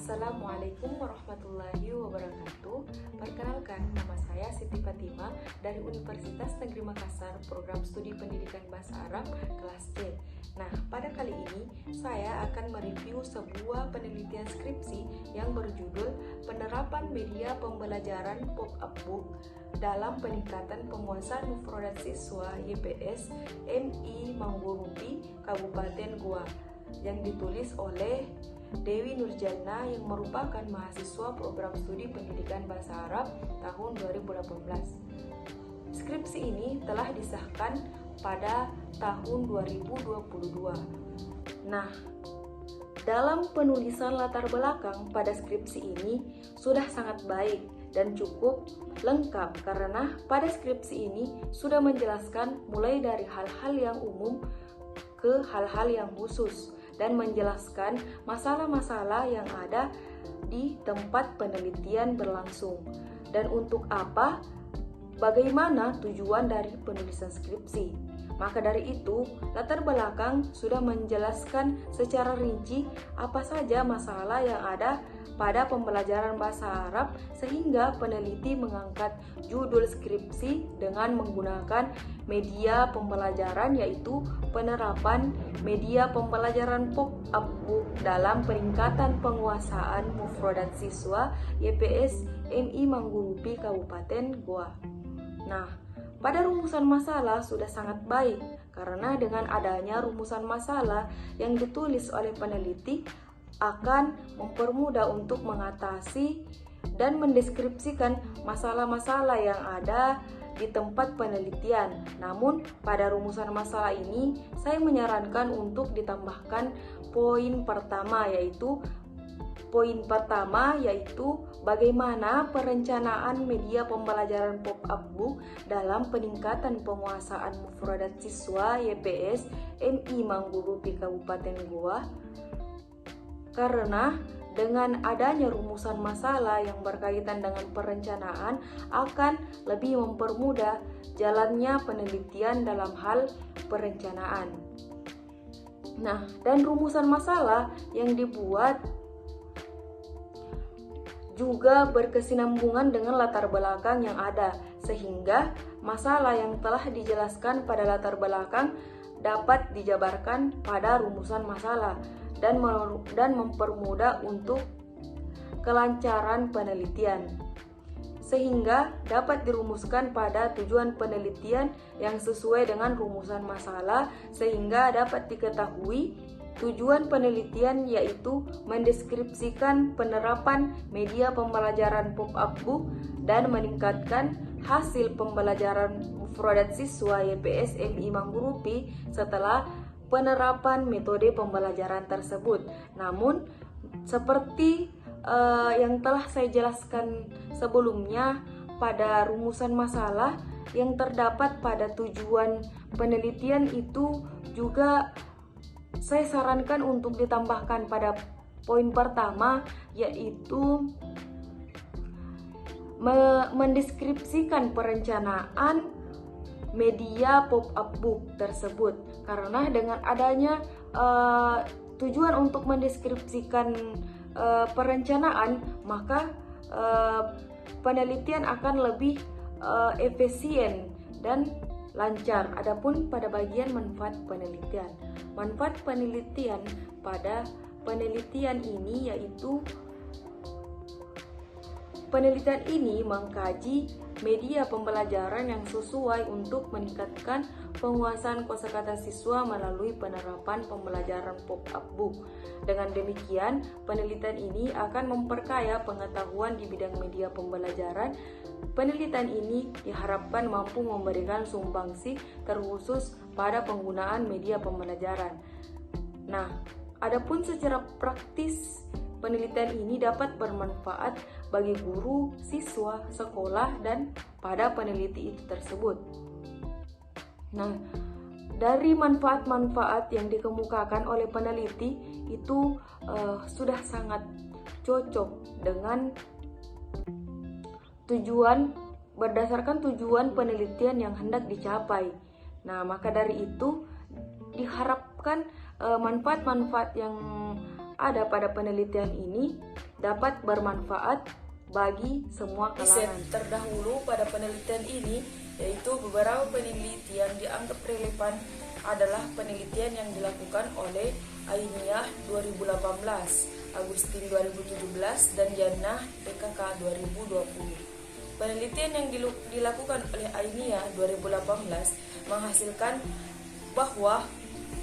Assalamualaikum warahmatullahi wabarakatuh. Perkenalkan, nama saya Siti Fatima dari Universitas Negeri Makassar, Program Studi Pendidikan Bahasa Arab kelas C. Nah, pada kali ini saya akan mereview sebuah penelitian skripsi yang berjudul Penerapan Media Pembelajaran Pop-up Book dalam Peningkatan Penguasaan Mufradat Siswa YPS MI Manggurupi, Kabupaten Goa, yang ditulis oleh Dewi Nurjana yang merupakan mahasiswa program studi pendidikan bahasa Arab tahun 2018. Skripsi ini telah disahkan pada tahun 2022. Nah, dalam penulisan latar belakang pada skripsi ini sudah sangat baik dan cukup lengkap karena pada skripsi ini sudah menjelaskan mulai dari hal-hal yang umum ke hal-hal yang khusus dan menjelaskan masalah-masalah yang ada di tempat penelitian berlangsung dan untuk apa, bagaimana tujuan dari penulisan skripsi. Maka dari itu, latar belakang sudah menjelaskan secara rinci apa saja masalah yang ada pada pembelajaran bahasa Arab sehingga peneliti mengangkat judul skripsi dengan menggunakan media pembelajaran yaitu penerapan media pembelajaran pop-up book dalam peningkatan penguasaan mufradat siswa YPS MI Manggurupi Kabupaten Goa. Nah, pada rumusan masalah sudah sangat baik karena dengan adanya rumusan masalah yang ditulis oleh peneliti akan mempermudah untuk mengatasi dan mendeskripsikan masalah-masalah yang ada di tempat penelitian. Namun, pada rumusan masalah ini, saya menyarankan untuk ditambahkan poin pertama yaitu bagaimana perencanaan media pembelajaran pop-up book dalam peningkatan penguasaan mufradat siswa YPS MI Manggurupi Kabupaten Goa. Karena dengan adanya rumusan masalah yang berkaitan dengan perencanaan akan lebih mempermudah jalannya penelitian dalam hal perencanaan. Nah, dan rumusan masalah yang dibuat juga berkesinambungan dengan latar belakang yang ada, sehingga masalah yang telah dijelaskan pada latar belakang dapat dijabarkan pada rumusan masalah dan mempermudah untuk kelancaran penelitian, sehingga dapat dirumuskan pada tujuan penelitian yang sesuai dengan rumusan masalah, sehingga dapat diketahui tujuan penelitian yaitu mendeskripsikan penerapan media pembelajaran pop-up book dan meningkatkan hasil pembelajaran mufradat siswa YPS MI Manggurupi setelah penerapan metode pembelajaran tersebut. Namun, seperti yang telah saya jelaskan sebelumnya pada rumusan masalah yang terdapat pada tujuan penelitian itu juga saya sarankan untuk ditambahkan pada poin pertama yaitu mendeskripsikan perencanaan media pop-up book tersebut, karena dengan adanya tujuan untuk mendeskripsikan perencanaan maka penelitian akan lebih efisien dan lancar. Adapun pada bagian manfaat penelitian pada penelitian ini yaitu penelitian ini mengkaji media pembelajaran yang sesuai untuk meningkatkan penguasaan kosakata siswa melalui penerapan pembelajaran pop-up book. Dengan demikian, penelitian ini akan memperkaya pengetahuan di bidang media pembelajaran. Penelitian ini diharapkan mampu memberikan sumbangsi terkhusus pada penggunaan media pembelajaran. Nah, adapun secara praktis penelitian ini dapat bermanfaat bagi guru, siswa, sekolah, dan pada peneliti itu tersebut. Nah, dari manfaat-manfaat yang dikemukakan oleh peneliti itu sudah sangat cocok dengan berdasarkan tujuan penelitian yang hendak dicapai. Nah, maka dari itu diharapkan manfaat-manfaat yang ada pada penelitian ini dapat bermanfaat bagi semua kalangan. Terdahulu pada penelitian ini, yaitu beberapa penelitian dianggap relevan adalah penelitian yang dilakukan oleh Ainiyah 2018, Agustin 2017, dan Jannah PKK 2020. Penelitian yang dilakukan oleh Ainiyah 2018 menghasilkan bahwa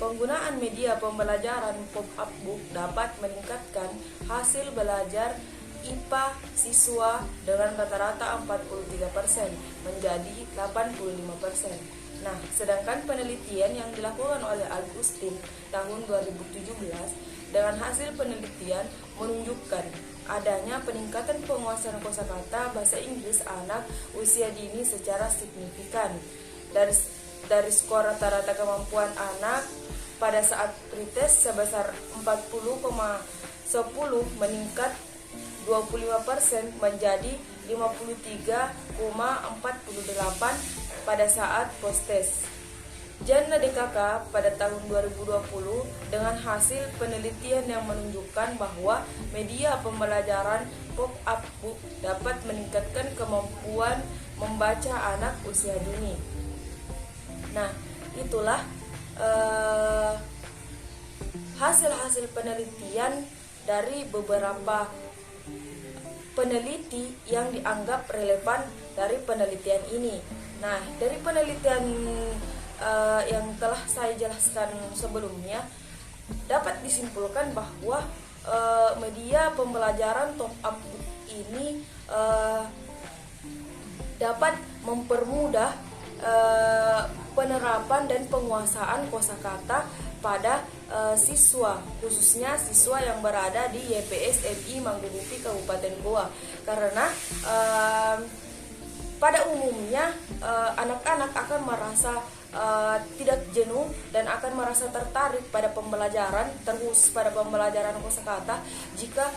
penggunaan media pembelajaran pop-up book dapat meningkatkan hasil belajar IPA siswa dengan rata-rata 43% menjadi 85%. Nah, sedangkan penelitian yang dilakukan oleh Agustin tahun 2017 dengan hasil penelitian menunjukkan adanya peningkatan penguasaan kosakata bahasa Inggris anak usia dini secara signifikan. Dari skor rata-rata kemampuan anak pada saat pretest sebesar 40,10 meningkat 25% menjadi 53,48 pada saat post-test. Jannah DKK pada tahun 2020 dengan hasil penelitian yang menunjukkan bahwa media pembelajaran pop-up book dapat meningkatkan kemampuan membaca anak usia dini. Nah, itulah hasil-hasil penelitian dari beberapa peneliti yang dianggap relevan dari penelitian ini. Nah, dari penelitian yang telah saya jelaskan sebelumnya, dapat disimpulkan bahwa media pembelajaran top-up ini dapat mempermudah penerapan dan penguasaan kosakata pada siswa, khususnya siswa yang berada di YPS MI Manggugupi Kabupaten Goa, karena pada umumnya anak-anak akan merasa tidak jenuh dan akan merasa tertarik pada pembelajaran, terus pada pembelajaran kosakata jika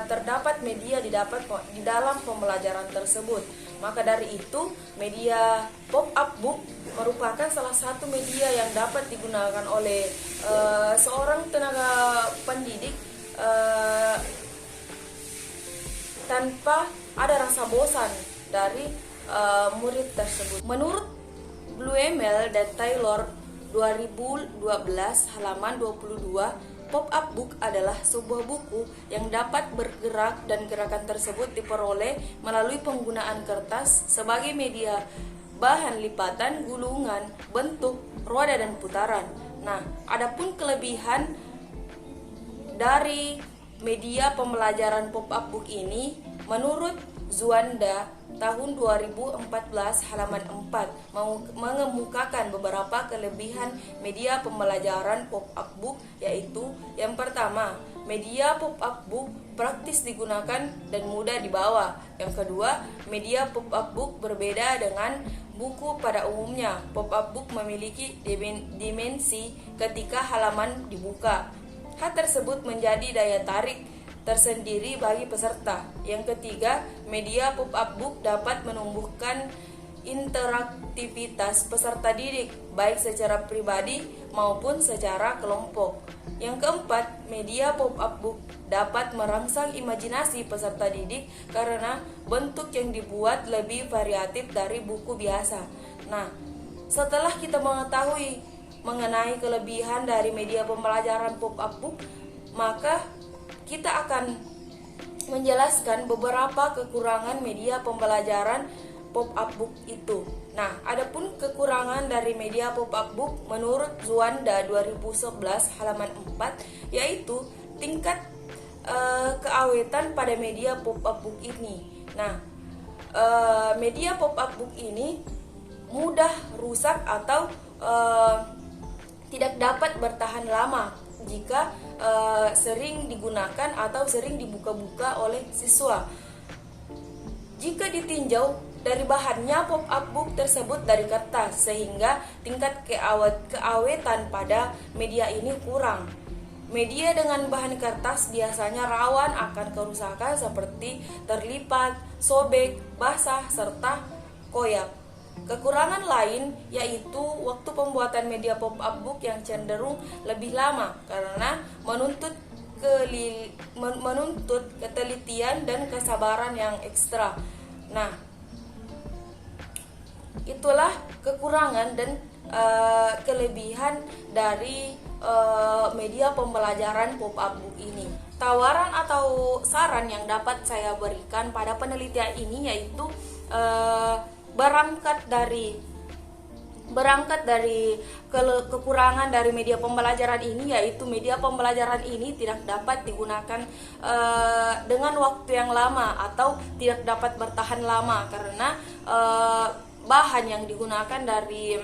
terdapat media di dalam pembelajaran tersebut. Maka dari itu, media pop-up book merupakan salah satu media yang dapat digunakan oleh seorang tenaga pendidik tanpa ada rasa bosan dari murid tersebut. Menurut Bluemel dan Taylor 2012 halaman 22, pop-up book adalah sebuah buku yang dapat bergerak dan gerakan tersebut diperoleh melalui penggunaan kertas sebagai media, bahan lipatan, gulungan, bentuk, roda dan putaran. Nah, adapun kelebihan dari media pembelajaran pop-up book ini, menurut Zuanda tahun 2014 halaman 4 mengemukakan beberapa kelebihan media pembelajaran pop-up book, yaitu yang pertama, media pop-up book praktis digunakan dan mudah dibawa. Yang kedua, media pop-up book berbeda dengan buku pada umumnya. Pop-up book memiliki dimensi ketika halaman dibuka. Hal tersebut menjadi daya tarik tersendiri bagi peserta. Yang ketiga, media pop-up book dapat menumbuhkan interaktivitas peserta didik, baik secara pribadi maupun secara kelompok. Yang keempat, media pop-up book dapat merangsang imajinasi peserta didik karena bentuk yang dibuat lebih variatif dari buku biasa. Nah, setelah kita mengetahui mengenai kelebihan dari media pembelajaran pop-up book, maka kita akan menjelaskan beberapa kekurangan media pembelajaran pop-up book itu. Nah, adapun kekurangan dari media pop-up book menurut Zuanda 2011 halaman 4, yaitu tingkat keawetan pada media pop-up book ini. Nah, media pop-up book ini mudah rusak atau tidak dapat bertahan lama jika sering digunakan atau sering dibuka-buka oleh siswa. Jika ditinjau dari bahannya, pop-up book tersebut dari kertas, sehingga tingkat keawetan pada media ini kurang. Media dengan bahan kertas biasanya rawan akan kerusakan seperti terlipat, sobek, basah, serta koyak. Kekurangan lain yaitu waktu pembuatan media pop-up book yang cenderung lebih lama karena menuntut menuntut ketelitian dan kesabaran yang ekstra. Nah, itulah kekurangan dan kelebihan dari media pembelajaran pop-up book ini. Tawaran atau saran yang dapat saya berikan pada penelitian ini yaitu berangkat dari kekurangan dari media pembelajaran ini, yaitu media pembelajaran ini tidak dapat digunakan dengan waktu yang lama atau tidak dapat bertahan lama karena bahan yang digunakan dari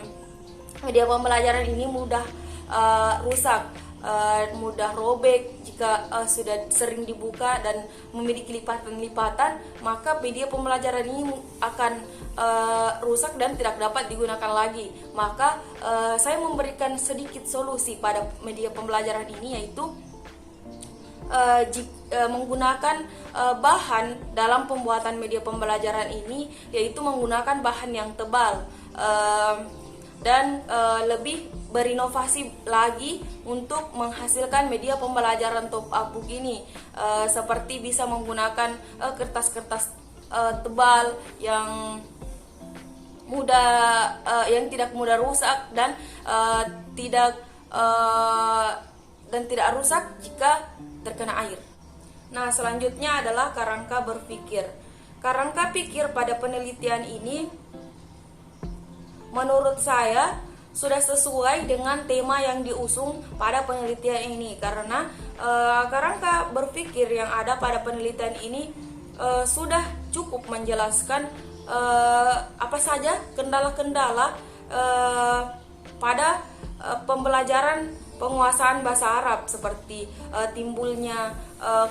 media pembelajaran ini mudah rusak, mudah robek jika sudah sering dibuka dan memiliki lipatan-lipatan, maka media pembelajaran ini akan rusak dan tidak dapat digunakan lagi. Maka saya memberikan sedikit solusi pada media pembelajaran ini, yaitu menggunakan bahan dalam pembuatan media pembelajaran ini, yaitu menggunakan bahan yang tebal dan lebih berinovasi lagi untuk menghasilkan media pembelajaran top up book ini, seperti bisa menggunakan kertas-kertas tebal yang tidak mudah rusak dan tidak rusak jika terkena air. Nah, selanjutnya adalah kerangka berpikir. Kerangka pikir pada penelitian ini menurut saya sudah sesuai dengan tema yang diusung pada penelitian ini, karena kerangka berpikir yang ada pada penelitian ini sudah cukup menjelaskan apa saja kendala-kendala pada pembelajaran penguasaan bahasa Arab, seperti timbulnya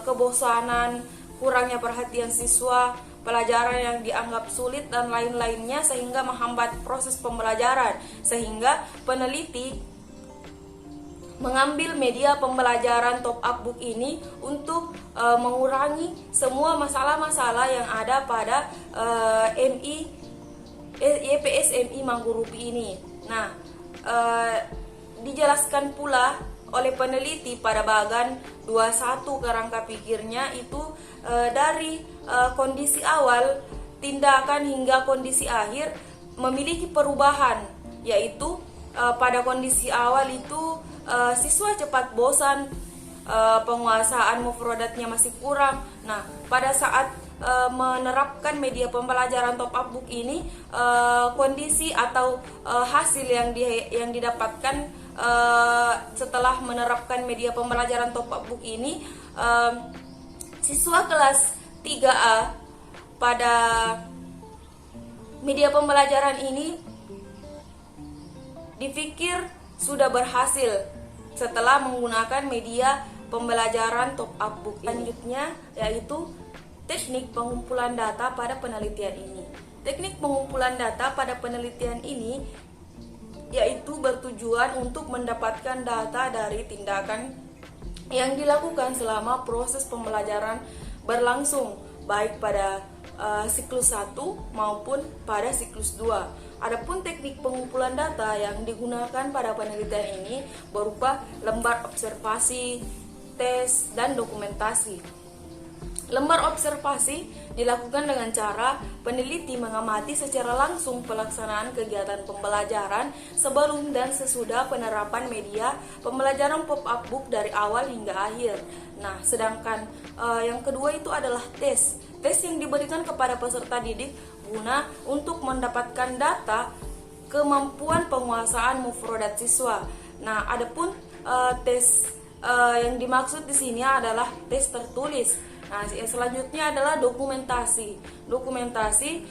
kebosanan, kurangnya perhatian siswa, pelajaran yang dianggap sulit dan lain-lainnya, sehingga menghambat proses pembelajaran. Sehingga peneliti mengambil media pembelajaran top up book ini untuk mengurangi semua masalah-masalah yang ada pada YPS MI Manggurupi ini. Nah, dijelaskan pula oleh peneliti pada bagan 21 kerangka pikirnya itu dari kondisi awal, tindakan hingga kondisi akhir memiliki perubahan, yaitu pada kondisi awal itu siswa cepat bosan, penguasaan mufradatnya masih kurang. Nah, pada saat menerapkan media pembelajaran top up book ini, kondisi atau hasil yang didapatkan setelah menerapkan media pembelajaran top up book ini, siswa kelas 3A pada media pembelajaran ini dipikir sudah berhasil setelah menggunakan media pembelajaran top up book. Selanjutnya yaitu teknik pengumpulan data pada penelitian ini. Teknik pengumpulan data pada penelitian ini yaitu bertujuan untuk mendapatkan data dari tindakan yang dilakukan selama proses pembelajaran berlangsung, baik pada siklus 1 maupun pada siklus 2. Adapun teknik pengumpulan data yang digunakan pada penelitian ini berupa lembar observasi, tes, dan dokumentasi. Lembar observasi dilakukan dengan cara peneliti mengamati secara langsung pelaksanaan kegiatan pembelajaran sebelum dan sesudah penerapan media pembelajaran pop-up book dari awal hingga akhir. Nah, sedangkan yang kedua itu adalah tes. Tes yang diberikan kepada peserta didik guna untuk mendapatkan data kemampuan penguasaan mufradat siswa. Nah, adapun tes yang dimaksud di sini adalah tes tertulis. Nah, yang selanjutnya adalah dokumentasi. Dokumentasi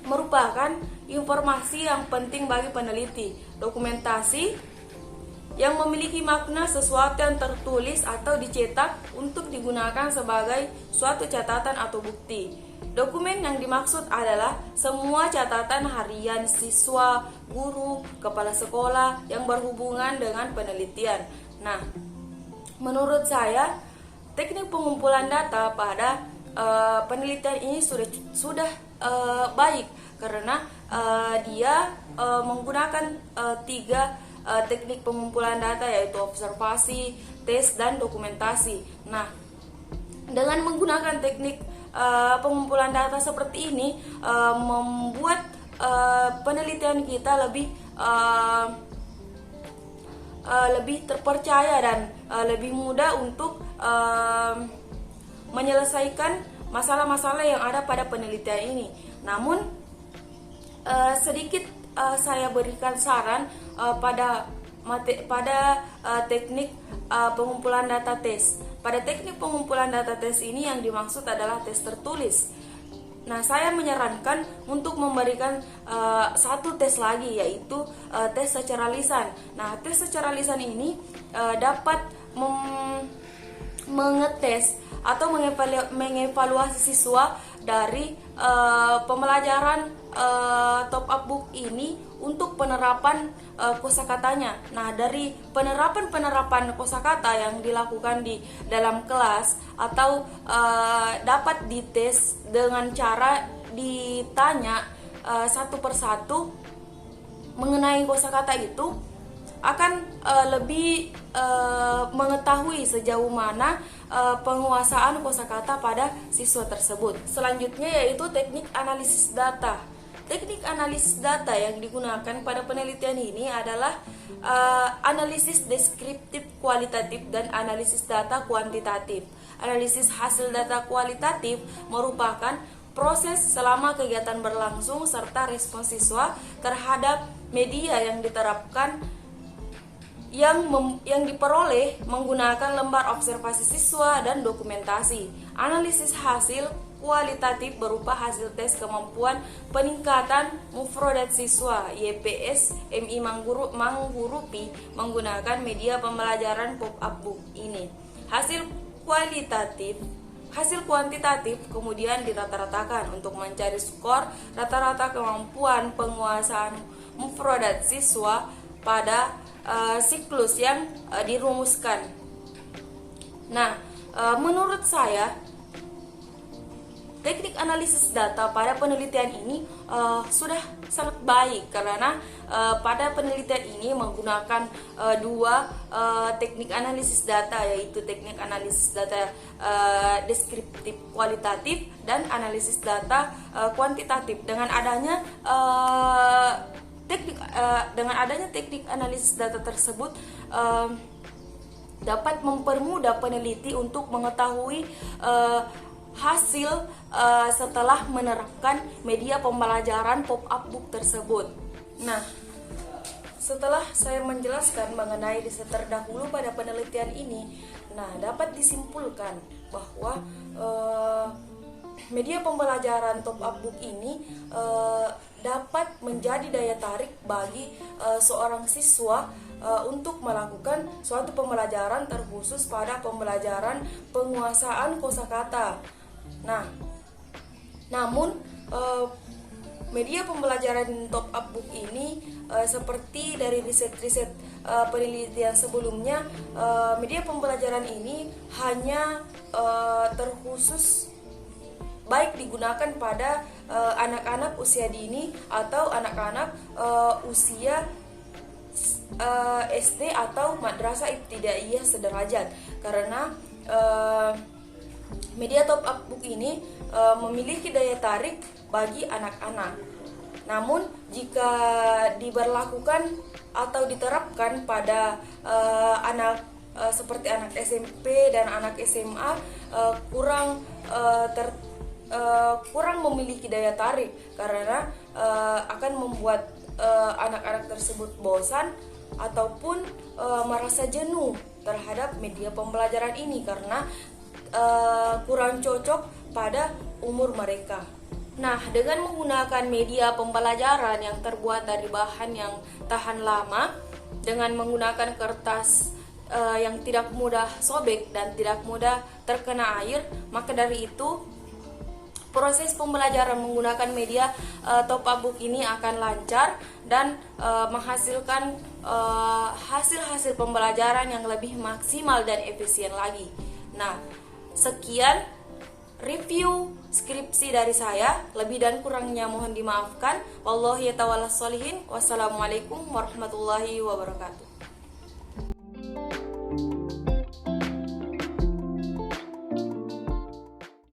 merupakan informasi yang penting bagi peneliti. Dokumentasi yang memiliki makna sesuatu yang tertulis atau dicetak untuk digunakan sebagai suatu catatan atau bukti. Dokumen yang dimaksud adalah semua catatan harian siswa, guru, kepala sekolah yang berhubungan dengan penelitian. Nah, menurut saya teknik pengumpulan data pada penelitian ini sudah baik karena dia menggunakan 3 teknik pengumpulan data, yaitu observasi, tes, dan dokumentasi. Nah, dengan menggunakan teknik pengumpulan data seperti ini membuat penelitian kita lebih terpercaya dan lebih mudah untuk menyelesaikan masalah-masalah yang ada pada penelitian ini. Namun sedikit saya berikan saran pada teknik pengumpulan data tes. Pada teknik pengumpulan data tes ini yang dimaksud adalah tes tertulis. Nah, saya menyarankan untuk memberikan satu tes lagi, yaitu tes secara lisan. Nah, tes secara lisan ini dapat mengetes atau mengevaluasi siswa dari pembelajaran top up book ini untuk penerapan kosakatanya. Nah, dari penerapan kosakata yang dilakukan di dalam kelas atau dapat dites dengan cara ditanya satu persatu mengenai kosakata itu, akan lebih mengetahui sejauh mana penguasaan kosakata pada siswa tersebut. Selanjutnya yaitu teknik analisis data. Teknik analisis data yang digunakan pada penelitian ini adalah analisis deskriptif kualitatif dan analisis data kuantitatif. Analisis hasil data kualitatif merupakan proses selama kegiatan berlangsung serta respons siswa terhadap media yang diterapkan yang diperoleh menggunakan lembar observasi siswa dan dokumentasi. Analisis hasil kualitatif berupa hasil tes kemampuan peningkatan mufrodat siswa YPS MI Manggurupi menggunakan media pembelajaran pop-up book ini. Hasil kuantitatif kemudian dirata-ratakan untuk mencari skor rata-rata kemampuan penguasaan mufrodat siswa pada siklus yang dirumuskan. Nah, menurut saya teknik analisis data pada penelitian ini sudah sangat baik karena pada penelitian ini menggunakan dua teknik analisis data, yaitu teknik analisis data deskriptif kualitatif dan analisis data kuantitatif. Dengan adanya teknik analisis data tersebut dapat mempermudah peneliti untuk mengetahui hasil setelah menerapkan media pembelajaran pop-up book tersebut. Nah, setelah saya menjelaskan mengenai riset terdahulu pada penelitian ini, dapat disimpulkan bahwa media pembelajaran top up book ini dapat menjadi daya tarik bagi seorang siswa untuk melakukan suatu pembelajaran terkhusus pada pembelajaran penguasaan kosakata. Nah, namun media pembelajaran top up book ini seperti dari riset-riset penelitian sebelumnya, media pembelajaran ini hanya terkhusus baik digunakan pada anak-anak usia dini atau anak-anak usia SD atau madrasah ibtidaiyah sederajat, karena media top up book ini memiliki daya tarik bagi anak-anak. Namun jika diberlakukan atau diterapkan pada anak seperti anak SMP dan anak SMA, kurang memiliki daya tarik karena akan membuat anak-anak tersebut bosan ataupun merasa jenuh terhadap media pembelajaran ini karena kurang cocok pada umur mereka. Nah, dengan menggunakan media pembelajaran yang terbuat dari bahan yang tahan lama, dengan menggunakan kertas yang tidak mudah sobek dan tidak mudah terkena air, maka dari itu proses pembelajaran menggunakan media top up book ini akan lancar dan menghasilkan hasil-hasil pembelajaran yang lebih maksimal dan efisien lagi. Nah, sekian review skripsi dari saya. Lebih dan kurangnya mohon dimaafkan. Wallahi tawalla sholihin. Wassalamualaikum warahmatullahi wabarakatuh.